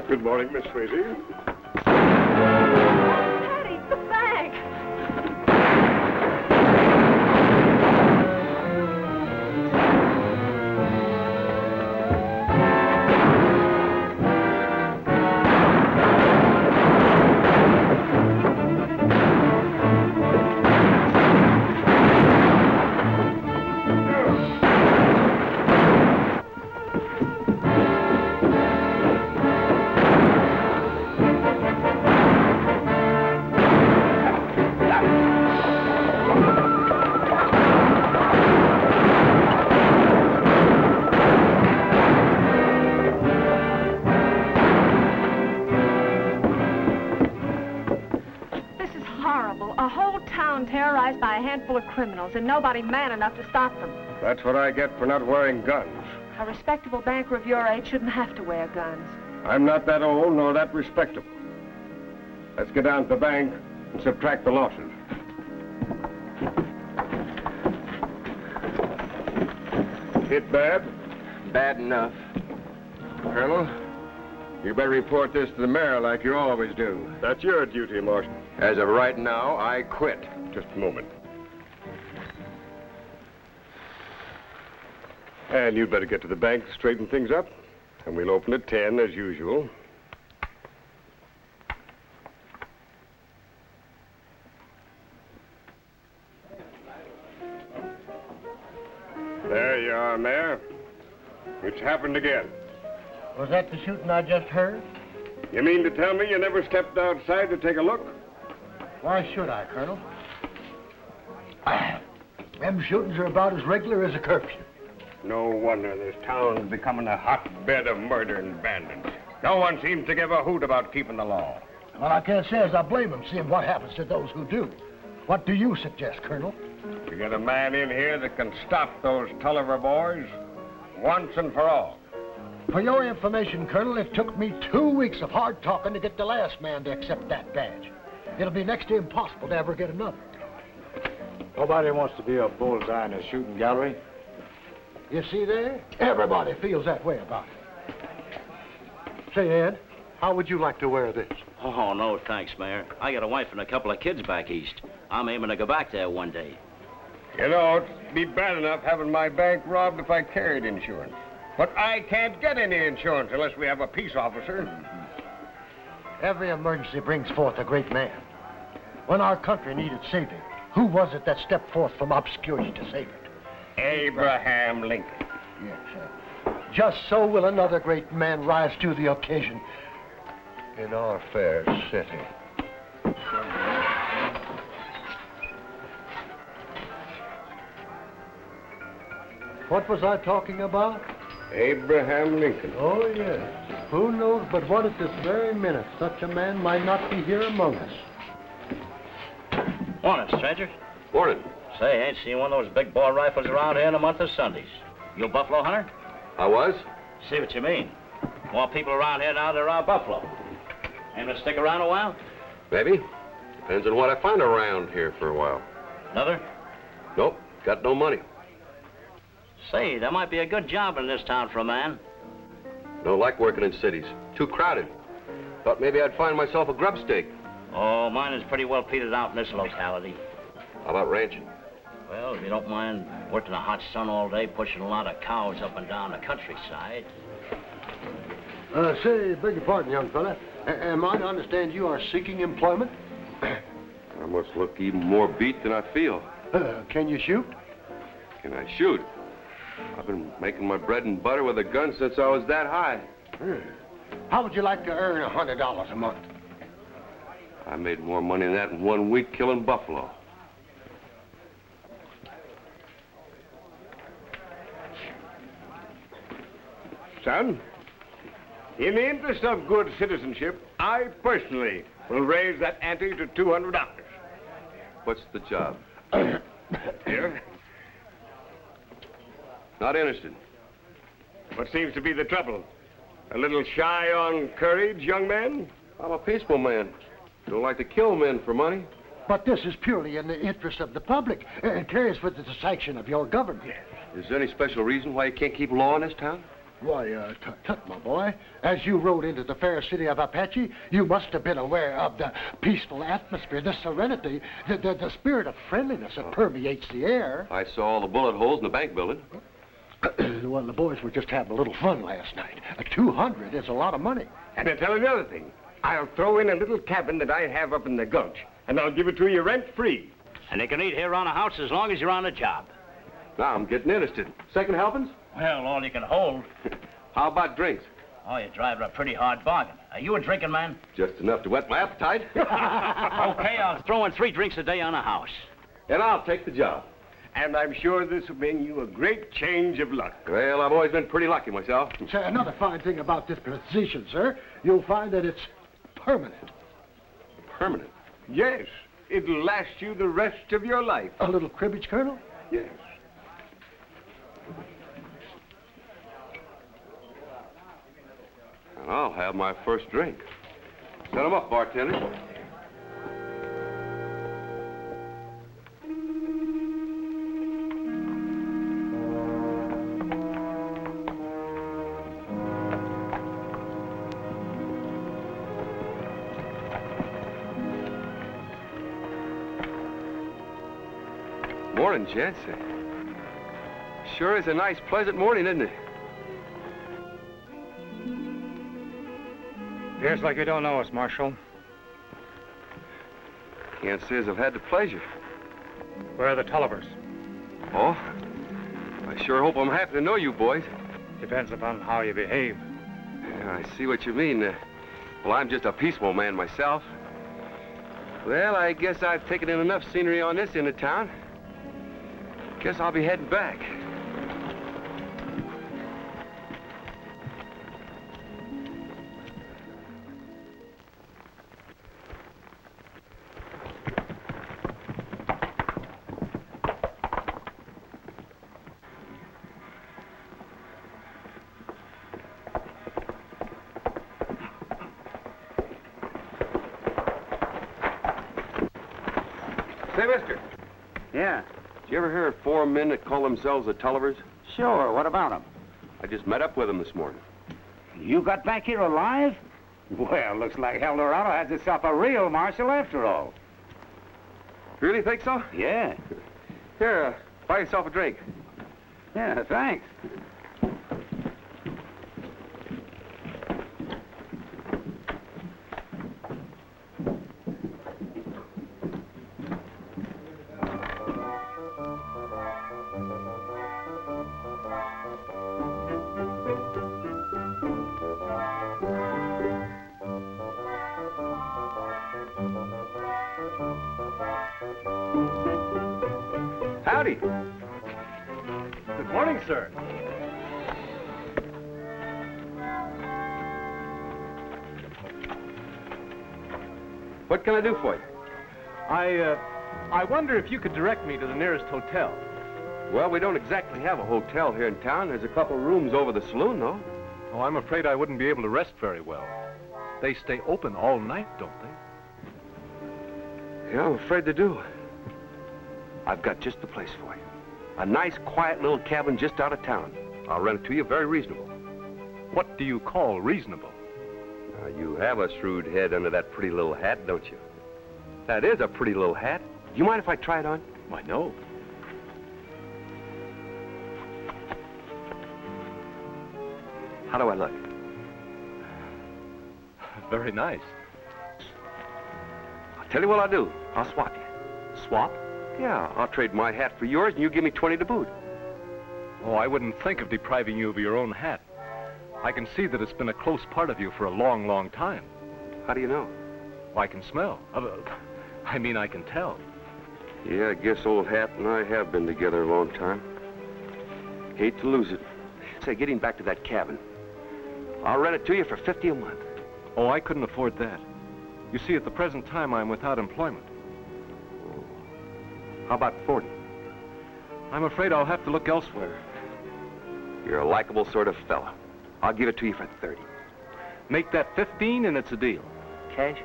Good morning, Miss Swayze. Patty, the bank! Terrorized by a handful of criminals, and nobody man enough to stop them. That's what I get for not wearing guns. A respectable banker of your age shouldn't have to wear guns. I'm not that old nor that respectable. Let's get down to the bank and subtract the losses. Hit bad? Bad enough. Colonel, you better report this to the mayor like you always do. That's your duty, Marshal. As of right now, I quit. Just a moment. And you'd better get to the bank, straighten things up, and we'll open at 10 as usual. There you are, Mayor. It's happened again. Was that the shooting I just heard? You mean to tell me you never stepped outside to take a look? Why should I, Colonel? Them shootings are about as regular as a curfew. No wonder this town's becoming a hotbed of murder and bandits. No one seems to give a hoot about keeping the law. Well, I can't say as I blame them, seeing what happens to those who do. What do you suggest, Colonel? We get a man in here that can stop those Tulliver boys once and for all. For your information, Colonel, it took me 2 weeks of hard talking to get the last man to accept that badge. It'll be next to impossible to ever get another. Nobody wants to be a bullseye in a shooting gallery. You see there? Everybody feels that way about it. Say, Ed, how would you like to wear this? Oh, no, thanks, Mayor. I got a wife and a couple of kids back east. I'm aiming to go back there one day. You know, it'd be bad enough having my bank robbed if I carried insurance. But I can't get any insurance unless we have a peace officer. Every emergency brings forth a great man. When our country needed saving, who was it that stepped forth from obscurity to save it? Abraham Lincoln. Yes, sir. Just so will another great man rise to the occasion in our fair city. What was I talking about? Abraham Lincoln. Oh, yes. Who knows but what at this very minute such a man might not be here among us. Morning, stranger. Morning. Say, I ain't seen one of those big bore rifles around here in a month of Sundays. You a buffalo hunter? I was? See what you mean. More people around here now than there are buffalo. Aim to stick around a while? Maybe. Depends on what I find around here for a while. Another? Nope. Got no money. Say, that might be a good job in this town for a man. Don't like working in cities. Too crowded. Thought maybe I'd find myself a grub stake. Oh, mine is pretty well petered out in this locality. How about ranching? Well, if you don't mind working the hot sun all day, pushing a lot of cows up and down the countryside. Say, beg your pardon, young fella. Am I to understand you are seeking employment? I must look even more beat than I feel. Can you shoot? Can I shoot? I've been making my bread and butter with a gun since I was that high. How would you like to earn $100 a month? I made more money than that in 1 week killing buffalo. Son, in the interest of good citizenship, I personally will raise that ante to $200. What's the job? Here. Not interested. What seems to be the trouble? A little shy on courage, young man? I'm a peaceful man. Don't like to kill men for money. But this is purely in the interest of the public and carries with it the sanction of your government. Yes. Is there any special reason why you can't keep law in this town? Why, Tut, my boy, as you rode into the fair city of Apache, you must have been aware of the peaceful atmosphere, the serenity, the spirit of friendliness that permeates the air. I saw all the bullet holes in the bank building. Well, the boys were just having a little fun last night. 200 is a lot of money. And I'll tell you another thing. I'll throw in a little cabin that I have up in the gulch, and I'll give it to you rent-free. And you can eat here around the house as long as you're on the job. Now I'm getting interested. Second helpings? Well, all you can hold. How about drinks? Oh, you're driving a pretty hard bargain. Are you a drinking man? Just enough to whet my appetite. Okay, I'll throw in 3 drinks a day on a house. And I'll take the job. And I'm sure this will bring you a great change of luck. Well, I've always been pretty lucky myself. Say, another fine thing about this position, sir, you'll find that it's permanent. Permanent? Yes, it'll last you the rest of your life. A little cribbage, Colonel? Yes. And I'll have my first drink. Set 'em up, bartender. Morning, gents. Sure is a nice, pleasant morning, isn't it? Appears like you don't know us, Marshal. Can't say as I've had the pleasure. Where are the Tullivers? Oh, I sure hope I'm happy to know you boys. Depends upon how you behave. Yeah, I see what you mean. Well, I'm just a peaceful man myself. Well, I guess I've taken in enough scenery on this end of town. Guess I'll be heading back. Say, mister. Yeah, Did you ever hear of 4 men that call themselves the Tullivers? sure. What about them? I just met up with them this morning. You got back here alive? Well, looks like Heldorado has itself a real Marshal after all. Really think so? Yeah. Here, buy yourself a drink. Yeah, thanks. Howdy. Good morning, sir. What can I do for you? I wonder if you could direct me to the nearest hotel. Well, we don't exactly have a hotel here in town. There's a couple rooms over the saloon, though. Oh, I'm afraid I wouldn't be able to rest very well. They stay open all night, don't they? Yeah, I'm afraid they do. I've got just the place for you. A nice, quiet little cabin just out of town. I'll rent it to you very reasonable. What do you call reasonable? Now, you have a shrewd head under that pretty little hat, don't you? That is a pretty little hat. Do you mind if I try it on? Why, no. How do I look? Very nice. I'll tell you what I'll do. I'll swap you. Swap? Yeah, I'll trade my hat for yours, and you give me 20 to boot. Oh, I wouldn't think of depriving you of your own hat. I can see that it's been a close part of you for a long, long time. How do you know? Well, I can smell. I mean, I can tell. Yeah, I guess old Hat and I have been together a long time. Hate to lose it. Say, getting back to that cabin. I'll rent it to you for $50 a month. Oh, I couldn't afford that. You see, at the present time, I'm without employment. How about 40? I'm afraid I'll have to look elsewhere. You're a likable sort of fella. I'll give it to you for 30. Make that 15 and it's a deal. Cash?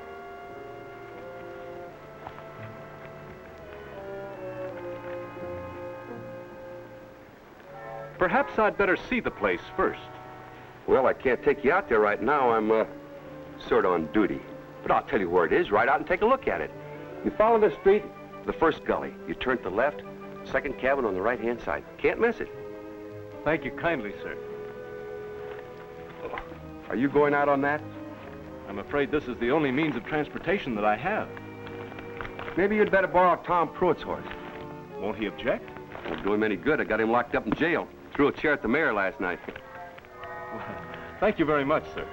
Perhaps I'd better see the place first. Well, I can't take you out there right now. I'm, sort of on duty. But I'll tell you where it is. Ride out and take a look at it. You follow the street, the first gully. You turn to the left, second cabin on the right-hand side. Can't miss it. Thank you kindly, sir. Are you going out on that? I'm afraid this is the only means of transportation that I have. Maybe you'd better borrow Tom Pruitt's horse. Won't he object? Won't do him any good. I got him locked up in jail. Threw a chair at the mayor last night. Well, thank you very much, sir.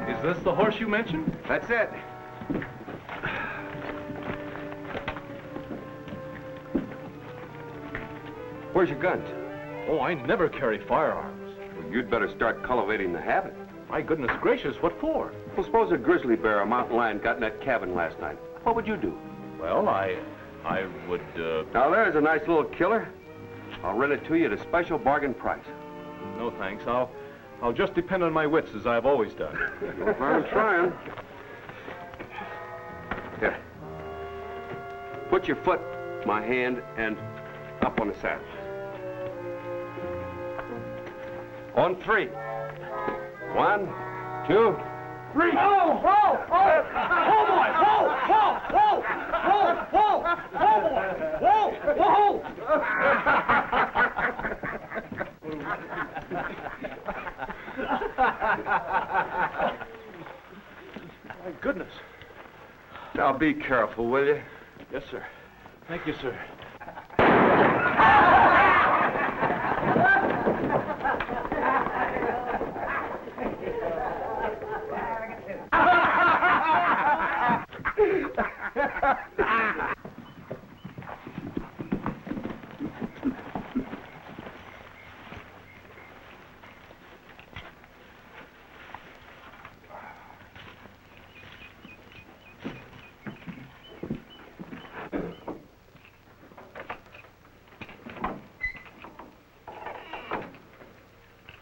Is this the horse you mentioned? That's it. Where's your guns? Oh, I never carry firearms. Well, you'd better start cultivating the habit. My goodness gracious, what for? Well, suppose a grizzly bear or mountain lion got in that cabin last night. What would you do? Well, I would, Now, there's a nice little killer. I'll rent it to you at a special bargain price. No, thanks. I'll just depend on my wits, as I've always done. No harm in trying. Here. Put your foot, my hand, and up on the saddle. On 3. 1, 2, 3. Whoa, whoa, whoa! Whoa, boy! Whoa, whoa, whoa! Whoa, whoa! Whoa, boy! Whoa! My goodness. Now, be careful, will you? Yes, sir. Thank you, sir.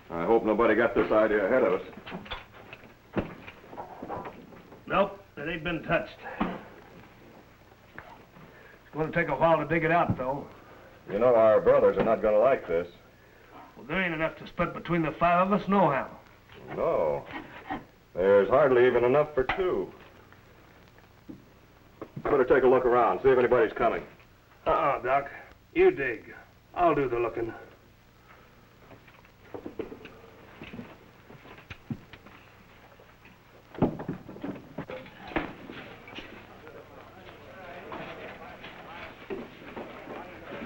I hope nobody got this idea ahead of us. Nope, it ain't been touched. It's going to take a while to dig it out, though. You know our brothers are not going to like this. Well, there ain't enough to split between the 5 of us, nohow. No. There's hardly even enough for 2. Better take a look around, see if anybody's coming. Doc. You dig. I'll do the looking.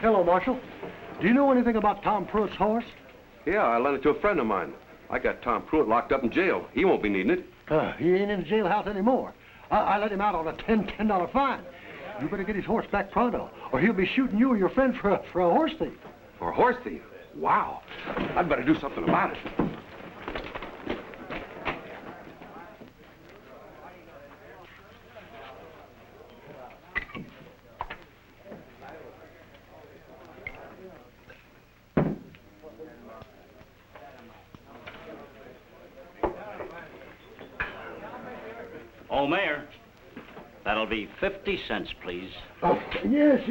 Hello, Marshal. Do you know anything about Tom Pruitt's horse? Yeah, I lent it to a friend of mine. I got Tom Pruitt locked up in jail. He won't be needing it. He ain't in the jailhouse anymore. I let him out on a $10 fine. You better get his horse back pronto, or he'll be shooting you or your friend for a horse thief. For a horse thief? Wow. I'd better do something about it. Oh, Mayor, that'll be 50 cents, please. Oh, yes.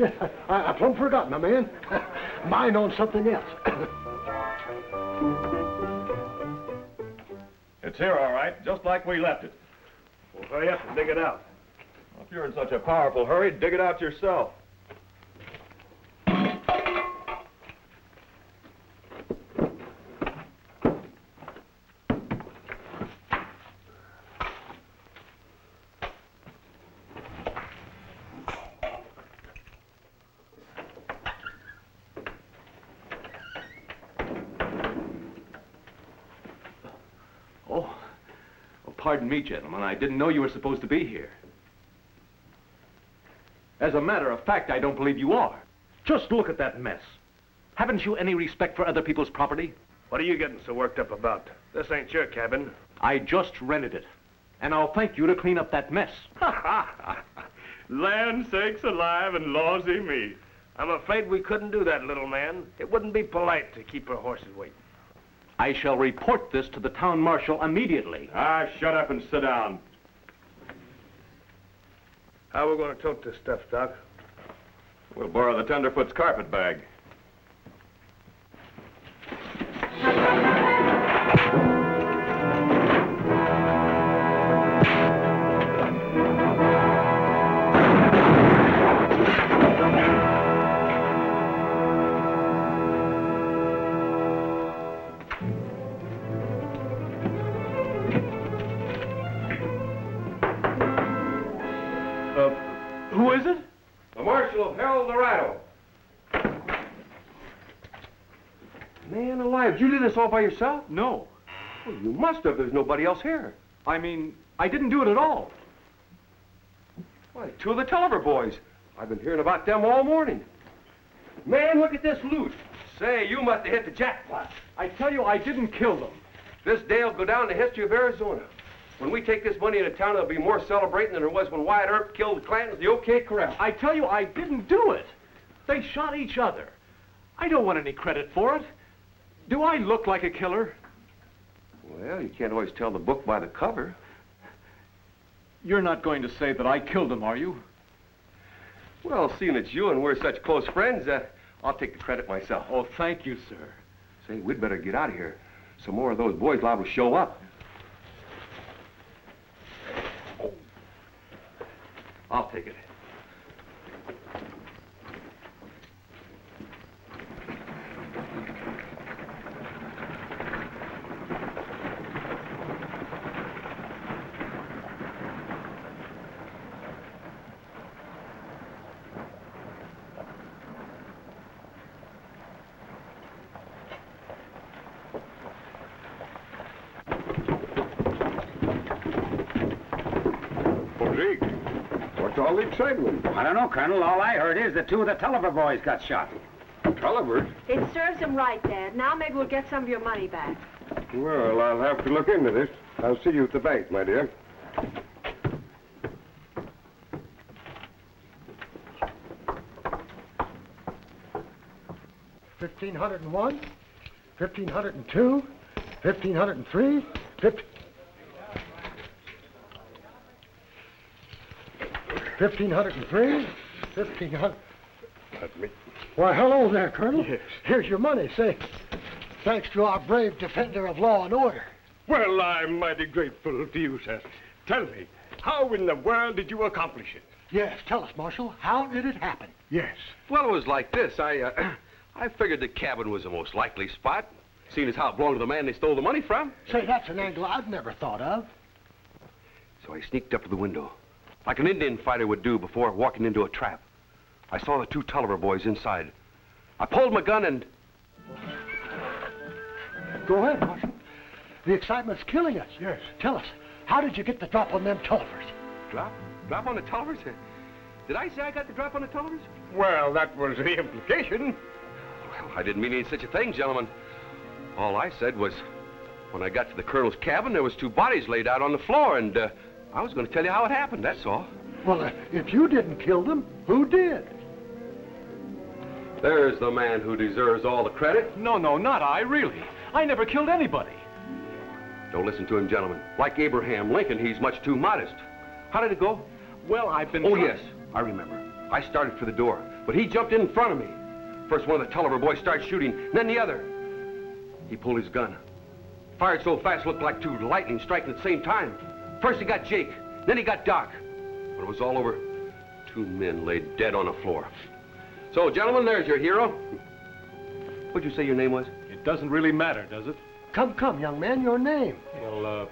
I plumb forgot, my man. Mine on something else. It's here, all right, just like we left it. Well, hurry up and dig it out. If you're in such a powerful hurry, dig it out yourself. Pardon me, gentlemen. I didn't know you were supposed to be here. As a matter of fact, I don't believe you are. Just look at that mess. Haven't you any respect for other people's property? What are you getting so worked up about? This ain't your cabin. I just rented it. And I'll thank you to clean up that mess. Land sakes alive and lawsy me. I'm afraid we couldn't do that, little man. It wouldn't be polite to keep our horses waiting. I shall report this to the town marshal immediately. Shut up and sit down. How are we going to tote this stuff, Doc? We'll borrow the tenderfoot's carpet bag. Who is it? The Marshal of Heldorado. Man alive, did you do this all by yourself? No. Well, you must have. There's nobody else here. I mean, I didn't do it at all. Why, two of the Tulliver boys. I've been hearing about them all morning. Man, look at this loot. Say, you must have hit the jackpot. I tell you, I didn't kill them. This day will go down in the history of Arizona. When we take this money into town, there'll be more celebrating than there was when Wyatt Earp killed the Clantons at the OK Corral. I tell you, I didn't do it. They shot each other. I don't want any credit for it. Do I look like a killer? Well, you can't always tell the book by the cover. You're not going to say that I killed them, are you? Well, seeing it's you and we're such close friends, I'll take the credit myself. Oh, thank you, sir. Say, we'd better get out of here. Some more of those boys liable to show up. I'll take it. Zeke, what's all the excitement? I don't know, Colonel. All I heard is that two of the Tulliver boys got shot. Tulliver? It serves him right, Dad. Now maybe we'll get some of your money back. Well, I'll have to look into this. I'll see you at the bank, my dear. $1,501, $1,502, $1,503, $1,503, $1,500. That's me. Why, hello there, Colonel. Yes. Here's your money, say. Thanks to our brave defender of law and order. Well, I'm mighty grateful to you, sir. Tell me, how in the world did you accomplish it? Yes, tell us, Marshal. How did it happen? Yes. Well, it was like this. I figured the cabin was the most likely spot, seeing as how it belonged to the man they stole the money from. Say, that's an angle I've never thought of. So I sneaked up to the window, like an Indian fighter would do before walking into a trap. I saw the two Tulliver boys inside. I pulled my gun and... Go ahead, Marshal. The excitement's killing us. Yes. Tell us, how did you get the drop on them Tullivers? Drop? Drop on the Tullivers? Did I say I got the drop on the Tullivers? Well, that was the implication. Well, I didn't mean any such a thing, gentlemen. All I said was, when I got to the colonel's cabin, there was two bodies laid out on the floor, and I was going to tell you how it happened, that's all. Well, if you didn't kill them, who did? There's the man who deserves all the credit. No, not I, really. I never killed anybody. Don't listen to him, gentlemen. Like Abraham Lincoln, he's much too modest. How did it go? Well, I've been... Oh, yes, I remember. I started for the door, but he jumped in front of me. First one of the Tulliver boys started shooting, then the other. He pulled his gun. Fired so fast it looked like two lightning striking at the same time. First he got Jake, then he got Doc. When it was all over, two men lay dead on the floor. So, gentlemen, there's your hero. What'd you say your name was? It doesn't really matter, does it? Come, young man, your name. Well,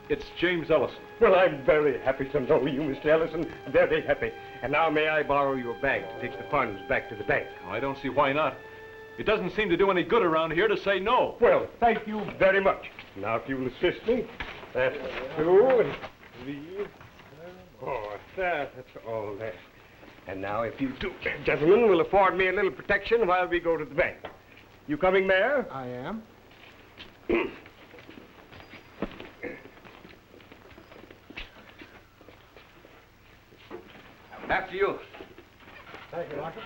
it's James Ellison. Well, I'm very happy to know you, Mr. Ellison. Very happy. And now may I borrow your bag to take the funds back to the bank? I don't see why not. It doesn't seem to do any good around here to say no. Well, thank you very much. Now, if you'll assist me, that's 2 and 3, 4. That's all there. And now, if you two gentlemen will afford me a little protection while we go to the bank. You coming, Mayor? I am. After you. Thank you, Marshal.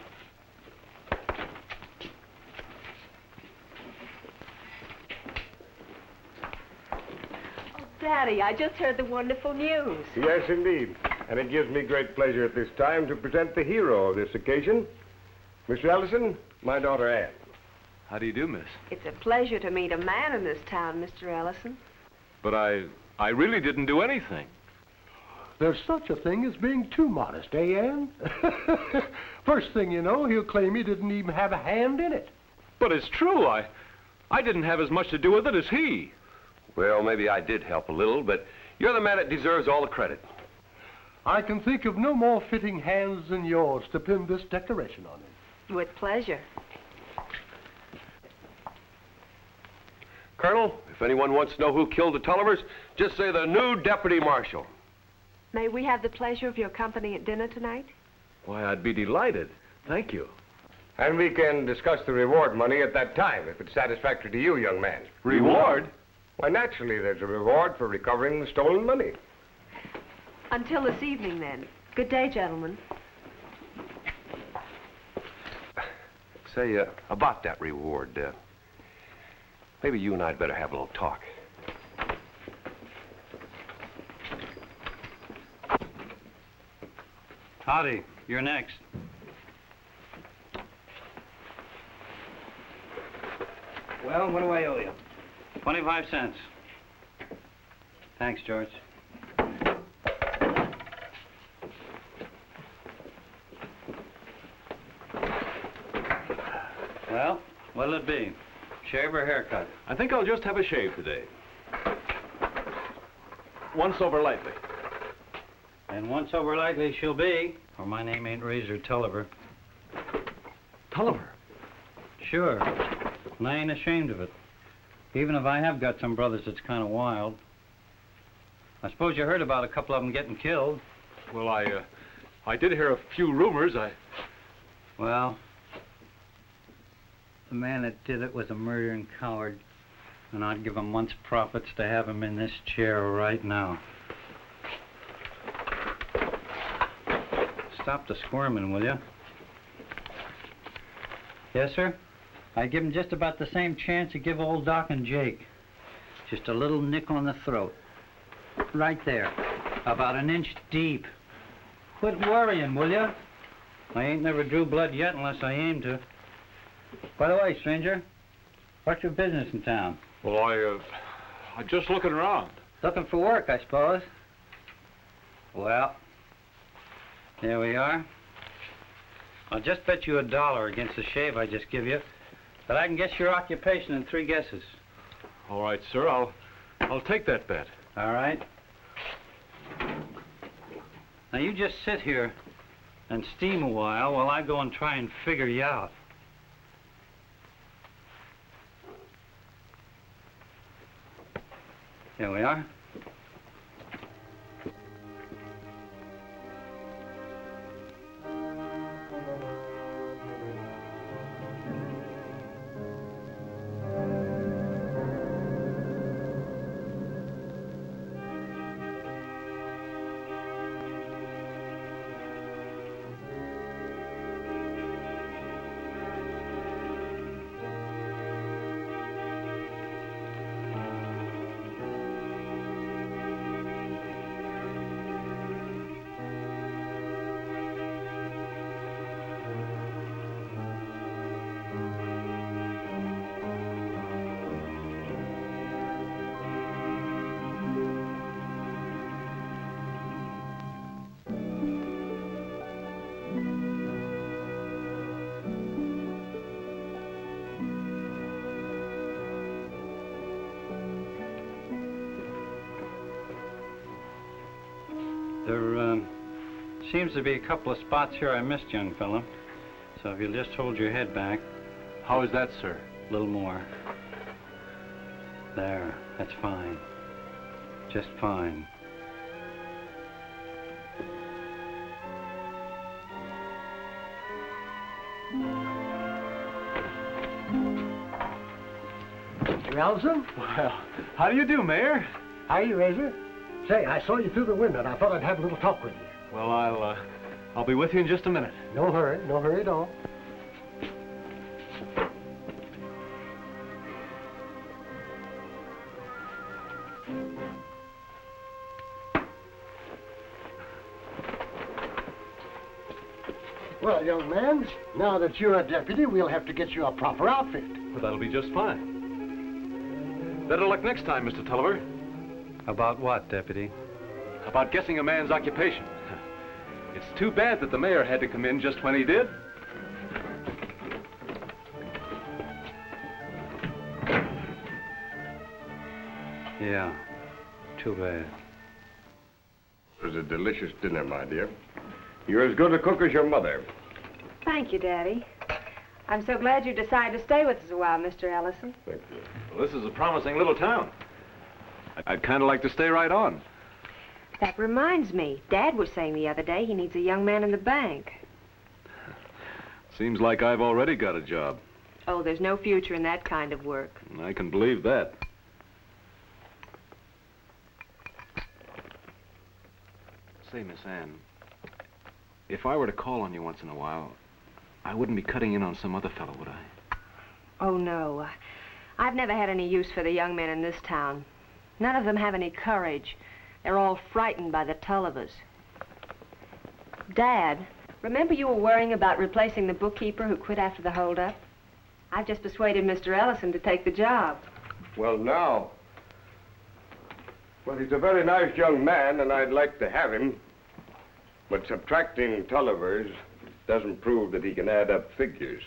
Oh, Daddy, I just heard the wonderful news. Yes, indeed. And it gives me great pleasure at this time to present the hero of this occasion, Mr. Ellison, my daughter Anne. How do you do, miss? It's a pleasure to meet a man in this town, Mr. Ellison. But I really didn't do anything. There's such a thing as being too modest, eh, Ann? First thing you know, he'll claim he didn't even have a hand in it. But it's true. I didn't have as much to do with it as he. Well, maybe I did help a little, but you're the man that deserves all the credit. I can think of no more fitting hands than yours to pin this decoration on him. With pleasure. Colonel, if anyone wants to know who killed the Tullivers, just say the new deputy marshal. May we have the pleasure of your company at dinner tonight? Why, I'd be delighted. Thank you. And we can discuss the reward money at that time, if it's satisfactory to you, young man. Reward? Why, naturally, there's a reward for recovering the stolen money. Until this evening, then. Good day, gentlemen. Say, about that reward, maybe you and I'd better have a little talk. Howdy, you're next. Well, what do I owe you? 25 cents. Thanks, George. Well, what'll it be? Shave or haircut? I think I'll just have a shave today. Once over lightly. And once over likely she'll be, or my name ain't Razor Tulliver. Tulliver? Sure. And I ain't ashamed of it. Even if I have got some brothers that's kind of wild. I suppose you heard about a couple of them getting killed. Well, I did hear a few rumors. Well, the man that did it was a murdering coward. And I'd give a month's profits to have him in this chair right now. Stop the squirming, will you? Yes, sir? I'd give him just about the same chance you give old Doc and Jake. Just a little nick on the throat. Right there. About an inch deep. Quit worrying, will you? I ain't never drew blood yet unless I aim to. By the way, stranger, what's your business in town? Well, I'm just looking around. Looking for work, I suppose. Well, there we are. I'll just bet you $1 against the shave I just give you that I can guess your occupation in 3 guesses. All right, sir. I'll take that bet. All right. Now you just sit here and steam a while I go and try and figure you out. Here we are. There seems to be a couple of spots here I missed, young fella. So if you'll just hold your head back. How is that, sir? A little more. There, that's fine. Just fine. Mr. Ellison? Well, how do you do, Mayor? How are you, Razor? Say, I saw you through the window, and I thought I'd have a little talk with you. Well, I'll be with you in just a minute. No hurry at all. Well, young man, now that you're a deputy, we'll have to get you a proper outfit. Well, that'll be just fine. Better luck next time, Mr. Tulliver. About what, Deputy? About guessing a man's occupation. It's too bad that the mayor had to come in just when he did. Yeah, too bad. It was a delicious dinner, my dear. You're as good a cook as your mother. Thank you, Daddy. I'm so glad you decided to stay with us a while, Mr. Ellison. Thank you. Well, this is a promising little town. I'd kind of like to stay right on. That reminds me, Dad was saying the other day he needs a young man in the bank. Seems like I've already got a job. Oh, there's no future in that kind of work. I can believe that. Say, Miss Ann, if I were to call on you once in a while, I wouldn't be cutting in on some other fellow, would I? Oh, no. I've never had any use for the young men in this town. None of them have any courage. They're all frightened by the Tullivers. Dad, remember you were worrying about replacing the bookkeeper who quit after the holdup? I've just persuaded Mr. Ellison to take the job. Well, now. Well, he's a very nice young man, and I'd like to have him. But subtracting Tullivers doesn't prove that he can add up figures.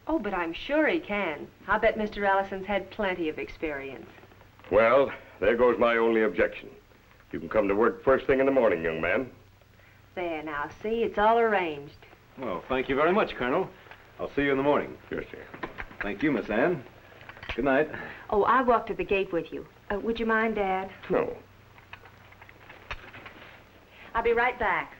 Oh, but I'm sure he can. I'll bet Mr. Ellison's had plenty of experience. Well, there goes my only objection. You can come to work first thing in the morning, young man. There, now, see, it's all arranged. Well, thank you very much, Colonel. I'll see you in the morning. Yes, sir. Thank you, Miss Ann. Good night. Oh, I'll walk to the gate with you. Would you mind, Dad? No. I'll be right back.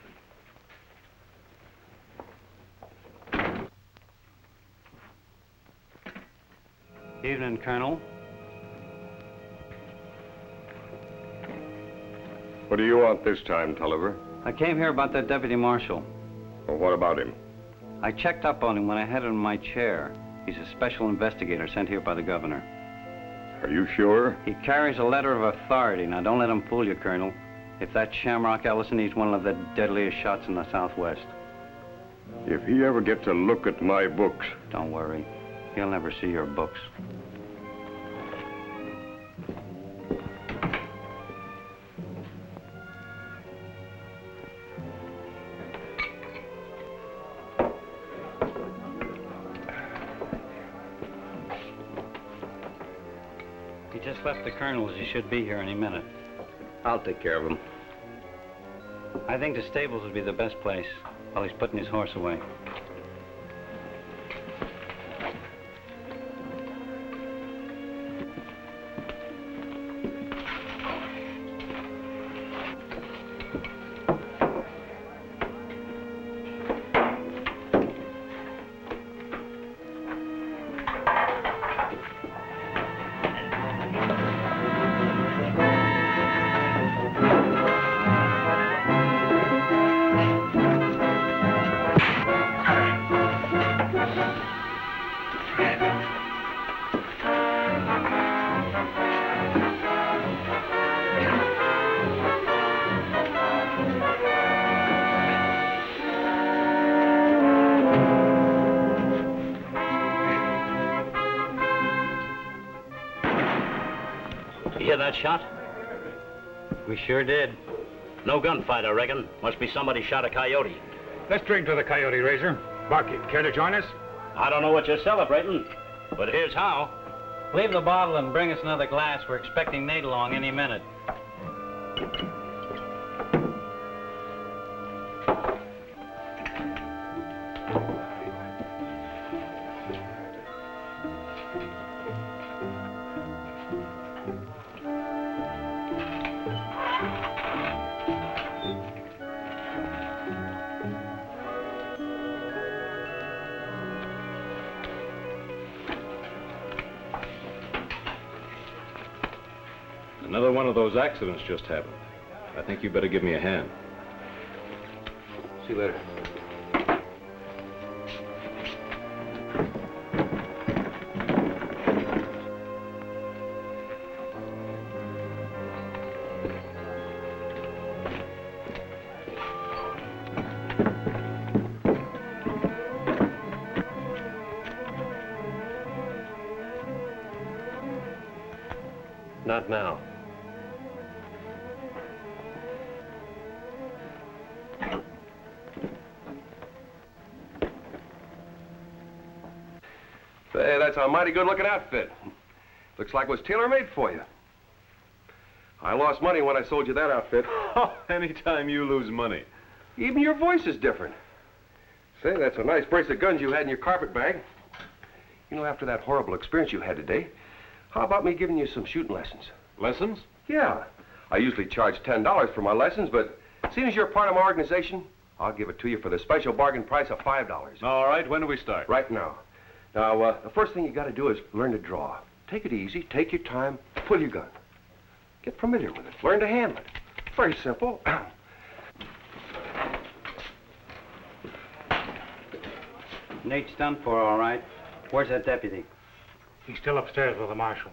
Evening, Colonel. What do you want this time, Tulliver? I came here about that Deputy Marshal. Well, what about him? I checked up on him when I had him in my chair. He's a special investigator sent here by the governor. Are you sure? He carries a letter of authority. Now, don't let him fool you, Colonel. If that Shamrock Ellison, he's one of the deadliest shots in the Southwest. If he ever gets a look at my books... Don't worry. He'll never see your books. He just left the colonel's. He should be here any minute. I'll take care of him. I think the stables would be the best place while he's putting his horse away. You hear that shot? We sure did. No gunfight, I reckon. Must be somebody shot a coyote. Let's drink to the coyote, Razor. Barkeep, care to join us? I don't know what you're celebrating, but here's how. Leave the bottle and bring us another glass. We're expecting Nate along any minute. Another one of those accidents just happened. I think you better give me a hand. See you later. Not now. Say, that's a mighty good-looking outfit. Looks like it was tailor-made for you. I lost money when I sold you that outfit. Anytime you lose money. Even your voice is different. Say, that's a nice brace of guns you had in your carpet bag. You know, after that horrible experience you had today, how about me giving you some shooting lessons? Lessons? Yeah. I usually charge $10 for my lessons, but seeing as you're part of my organization, I'll give it to you for the special bargain price of $5. All right, when do we start? Right now. Now, the first thing you got to do is learn to draw. Take it easy, take your time, pull your gun. Get familiar with it, learn to handle it. Very simple. Nate's done for, all right. Where's that deputy? He's still upstairs with the marshal.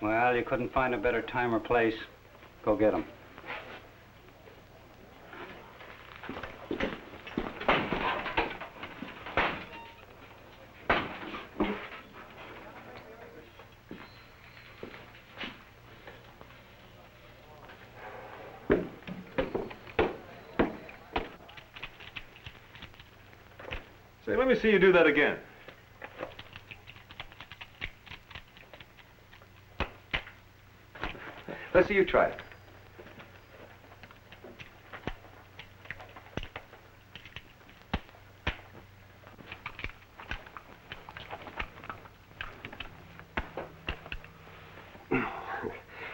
Well, you couldn't find a better time or place. Go get him. Say, let me see you do that again. Let's see you try it.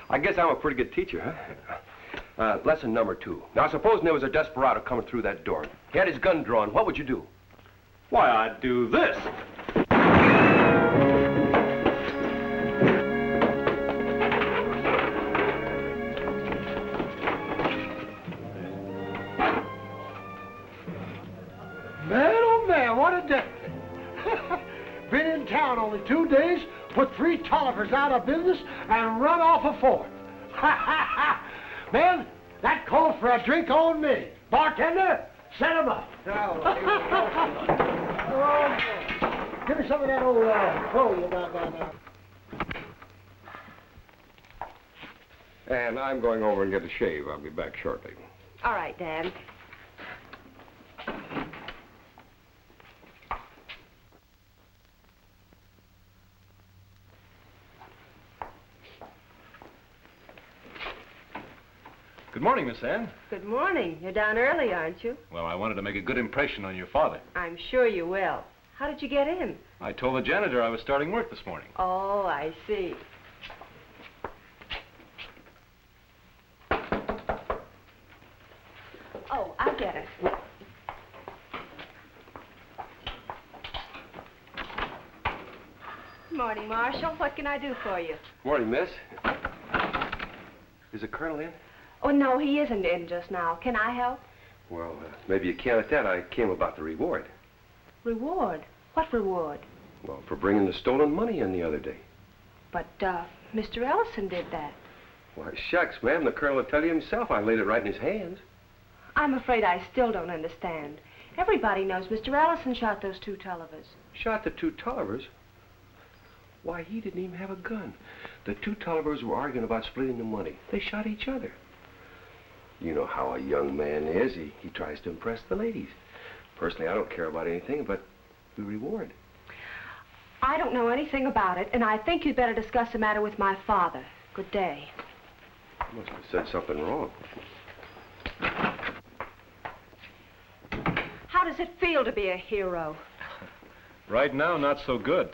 I guess I'm a pretty good teacher, huh? Lesson number 2. Now, supposing there was a desperado coming through that door. He had his gun drawn. What would you do? Why, I'd do this. Man, oh man, what a day. Been in town only 2 days, put 3 Tollivers out of business, and run off a 4th. Man, that calls for a drink on me. Bartender, set him up. Oh, give me some of that old crow you got down there. And I'm going over and get a shave. I'll be back shortly. All right, Dad. Good morning, Miss Ann. Good morning. You're down early, aren't you? Well, I wanted to make a good impression on your father. I'm sure you will. How did you get in? I told the janitor I was starting work this morning. Oh, I see. Oh, I'll get it. Good morning, Marshal. What can I do for you? Morning, miss. Is the colonel in? Oh, no, he isn't in just now. Can I help? Well, maybe you can at that. I came about the reward. Reward? What reward? Well, for bringing the stolen money in the other day. But, Mr. Ellison did that. Why, shucks, ma'am. The colonel will tell you himself. I laid it right in his hands. I'm afraid I still don't understand. Everybody knows Mr. Ellison shot those 2 Tollivers. Shot the 2 Tollivers? Why, he didn't even have a gun. The 2 Tollivers were arguing about splitting the money. They shot each other. You know how a young man is. He tries to impress the ladies. Personally, I don't care about anything but the reward. I don't know anything about it, and I think you'd better discuss the matter with my father. Good day. I must have said something wrong. How does it feel to be a hero? Right now, not so good.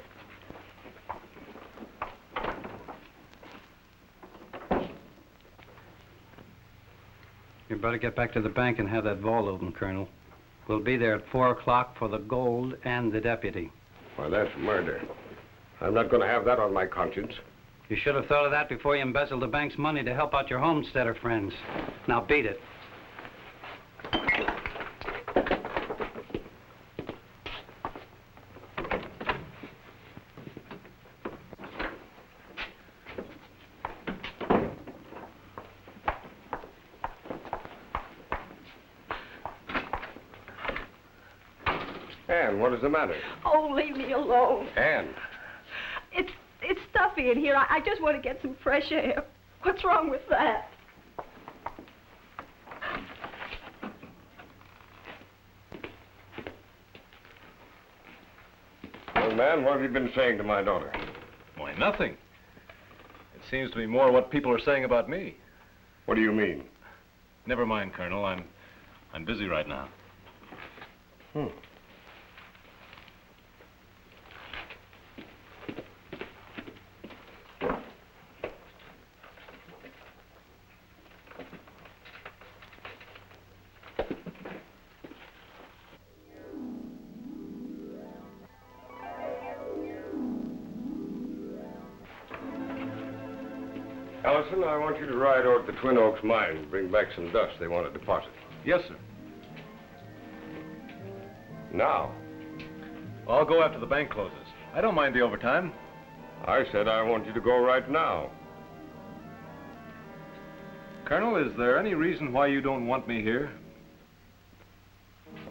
You better get back to the bank and have that vault open, Colonel. We'll be there at 4 o'clock for the gold and the deputy. Why, that's murder. I'm not going to have that on my conscience. You should have thought of that before you embezzled the bank's money to help out your homesteader friends. Now beat it. Ann, what is the matter? Oh, leave me alone. Ann. It's stuffy in here. I just want to get some fresh air. What's wrong with that? Young man, what have you been saying to my daughter? Why, nothing. It seems to be more what people are saying about me. What do you mean? Never mind, Colonel. I'm busy right now. Ellison, I want you to ride over to the Twin Oaks mine and bring back some dust they want to deposit. Yes, sir. Now. I'll go after the bank closes. I don't mind the overtime. I said I want you to go right now. Colonel, is there any reason why you don't want me here?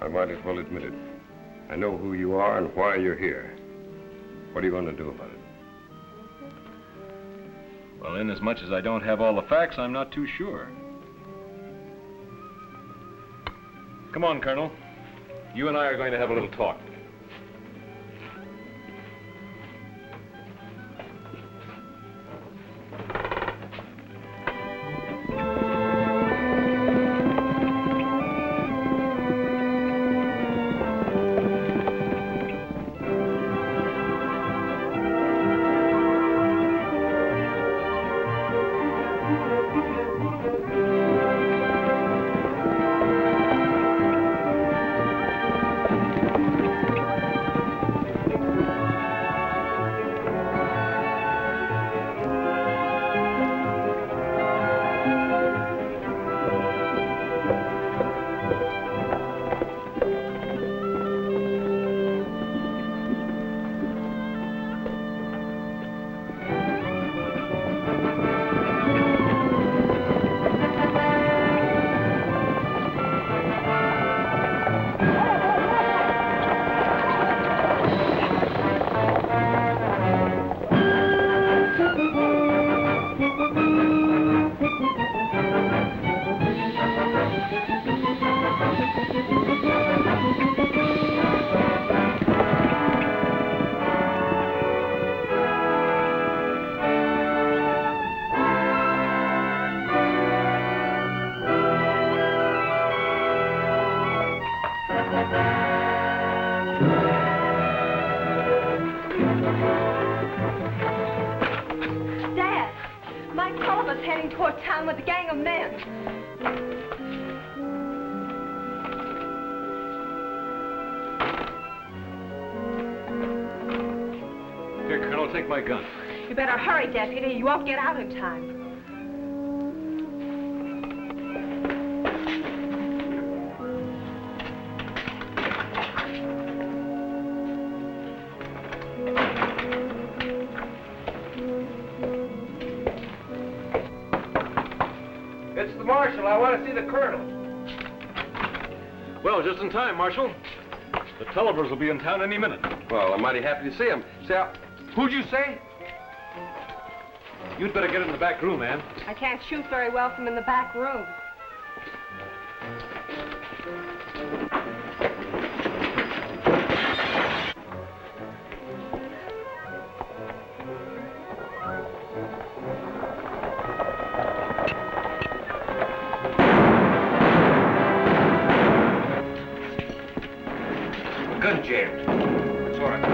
I might as well admit it. I know who you are and why you're here. What are you going to do about it? Well, inasmuch as I don't have all the facts, I'm not too sure. Come on, Colonel. You and I are going to have a little talk. Heading toward town with a gang of men. Here, Colonel, take my gun. You better hurry, Deputy. You won't get out in time. It's the Marshal. I want to see the Colonel. Well, just in time, Marshal. The Tullivers will be in town any minute. Well, I'm mighty happy to see him. Say, who'd you say? You'd better get in the back room, Ann. I can't shoot very well from in the back room. Good, James. It's all right.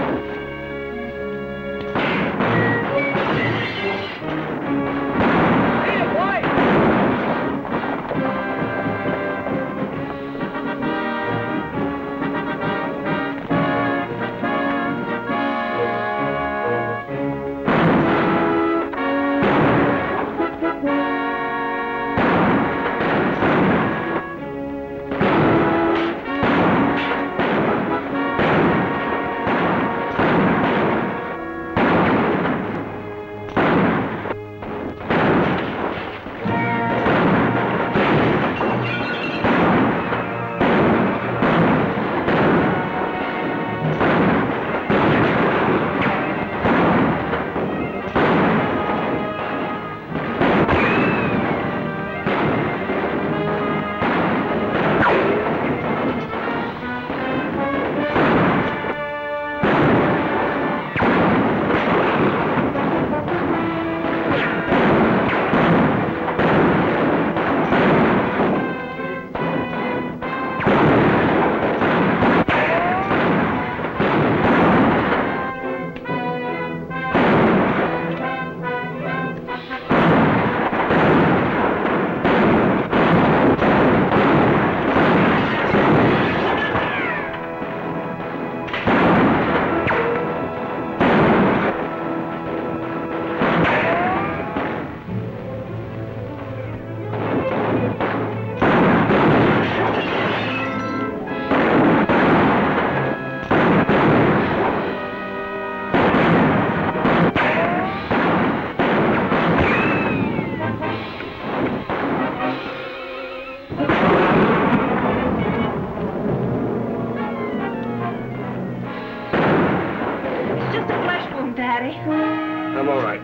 Daddy? I'm all right.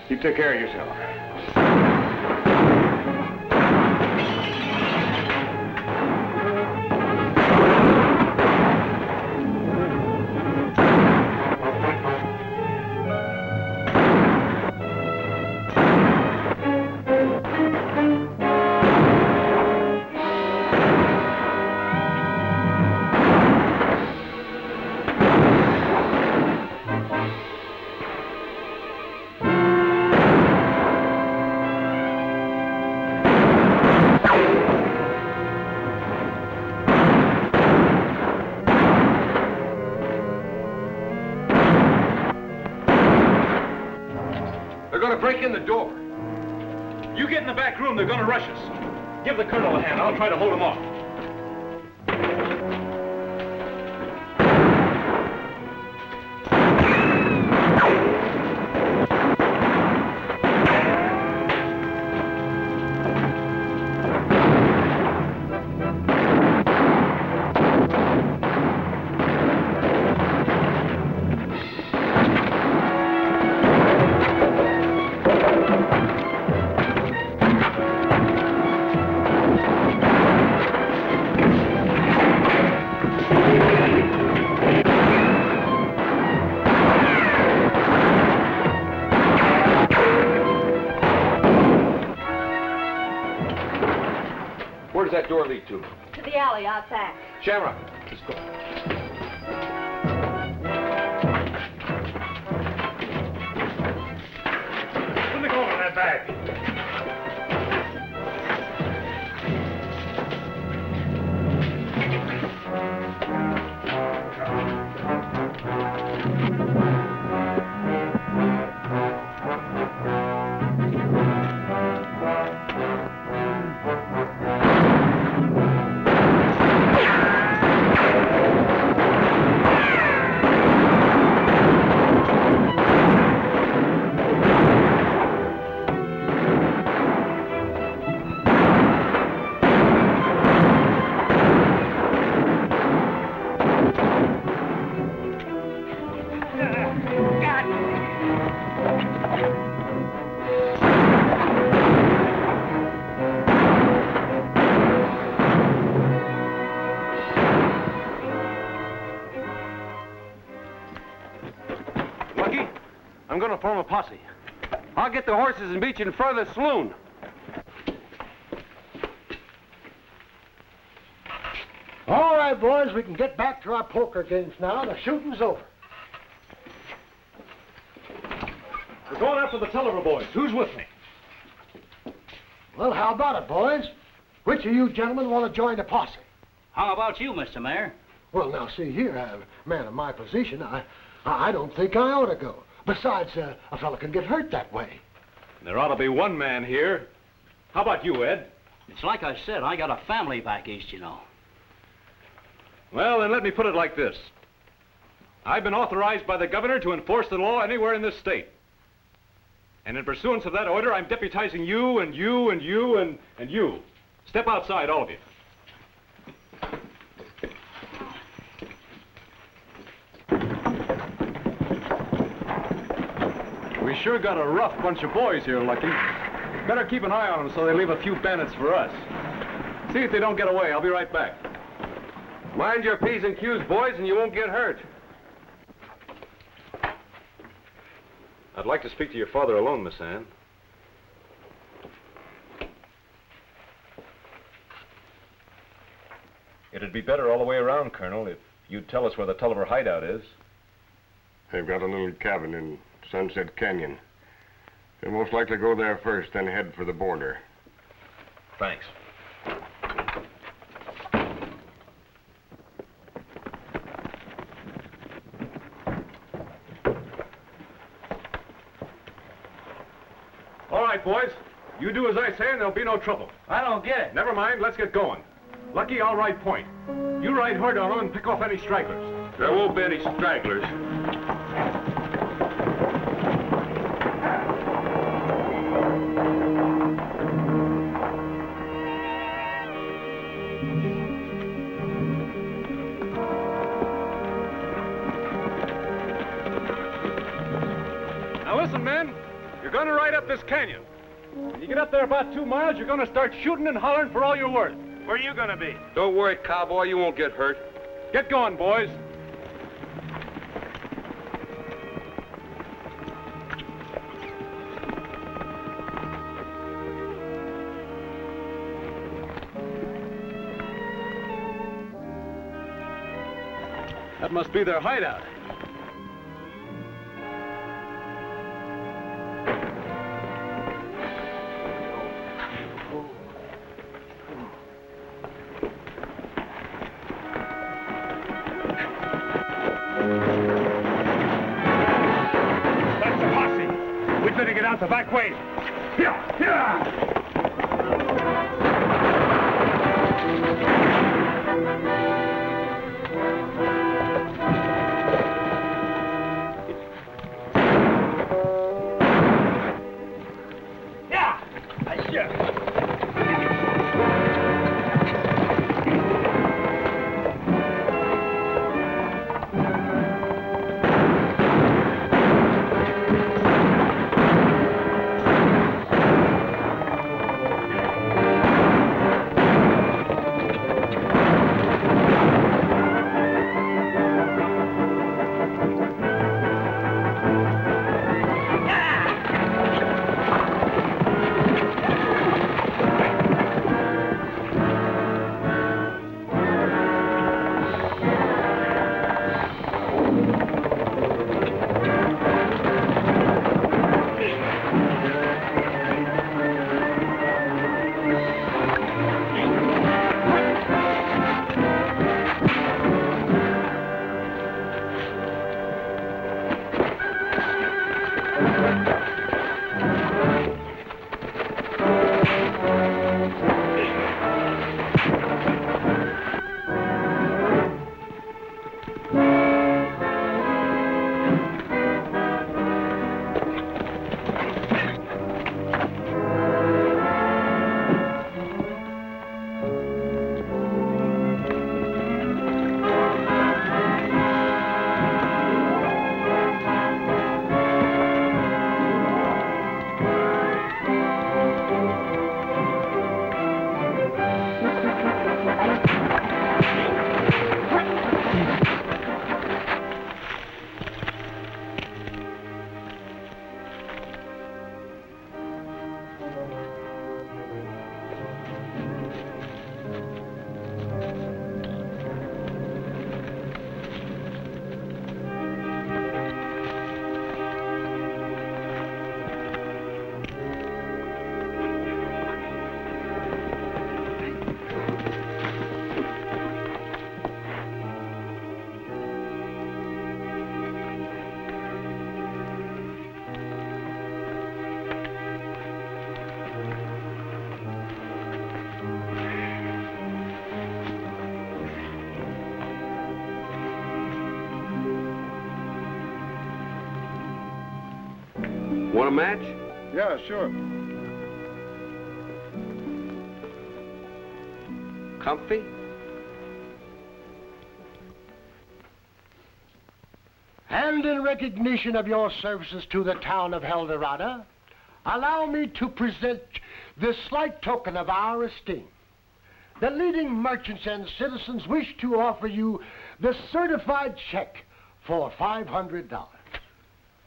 You take care of yourself. They're gonna break in the door. You get in the back room, they're gonna rush us. Give the colonel a hand. I'll try to hold them off. Where does that door lead to? To the alley out back. Shamrock, let's go. Let me go on that bag. I'm gonna form a posse. I'll get the horses and beat you in front of the saloon. All right, boys, we can get back to our poker games now. The shooting's over. We're going after the Tulliver boys. Who's with me? Well, how about it, boys? Which of you gentlemen want to join the posse? How about you, Mr. Mayor? Well, now, see here, man in my position, I don't think I ought to go. Besides, a fella can get hurt that way. There ought to be one man here. How about you, Ed? It's like I said, I got a family back east, you know. Well, then let me put it like this. I've been authorized by the governor to enforce the law anywhere in this state. And in pursuance of that order, I'm deputizing you and you and you and you. Step outside, all of you. We sure got a rough bunch of boys here, Lucky. Better keep an eye on them so they leave a few bandits for us. See if they don't get away. I'll be right back. Mind your P's and Q's, boys, and you won't get hurt. I'd like to speak to your father alone, Miss Ann. It'd be better all the way around, Colonel, if you'd tell us where the Tulliver hideout is. They've got a little cabin in Sunset Canyon. They'll most likely go there first, then head for the border. Thanks. All right, boys. You do as I say and there'll be no trouble. I don't get it. Never mind, let's get going. Lucky, I'll ride point. You ride hard on them and pick off any stragglers. There won't be any stragglers. listen, men. You're going to ride up this canyon. When you get up there about 2 miles, you're going to start shooting and hollering for all you're worth. Where are you going to be? Don't worry, cowboy, you won't get hurt. Get going, boys. That must be their hideout. That's the posse. We'd better get out the back way. Here, here. Want a match? Yeah, sure. Comfy? And in recognition of your services to the town of Heldorado, allow me to present this slight token of our esteem. The leading merchants and citizens wish to offer you the certified check for $500.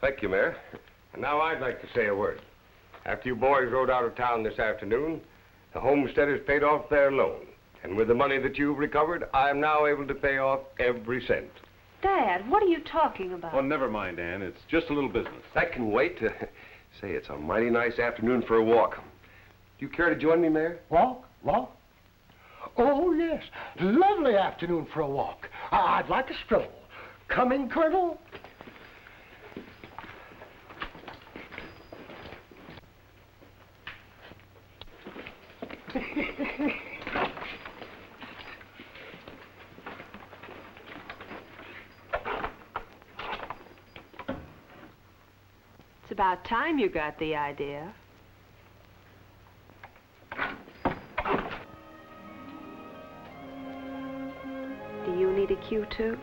Thank you, Mayor. And now I'd like to say a word. After you boys rode out of town this afternoon, the homesteaders paid off their loan. And with the money that you've recovered, I am now able to pay off every cent. Dad, what are you talking about? Oh, never mind, Ann. It's just a little business. That can wait. Say, it's a mighty nice afternoon for a walk. Do you care to join me, Mayor? Walk? Walk? Oh, yes. Lovely afternoon for a walk. I'd like a stroll. Coming, Colonel? It's about time you got the idea. Do you need a cue too?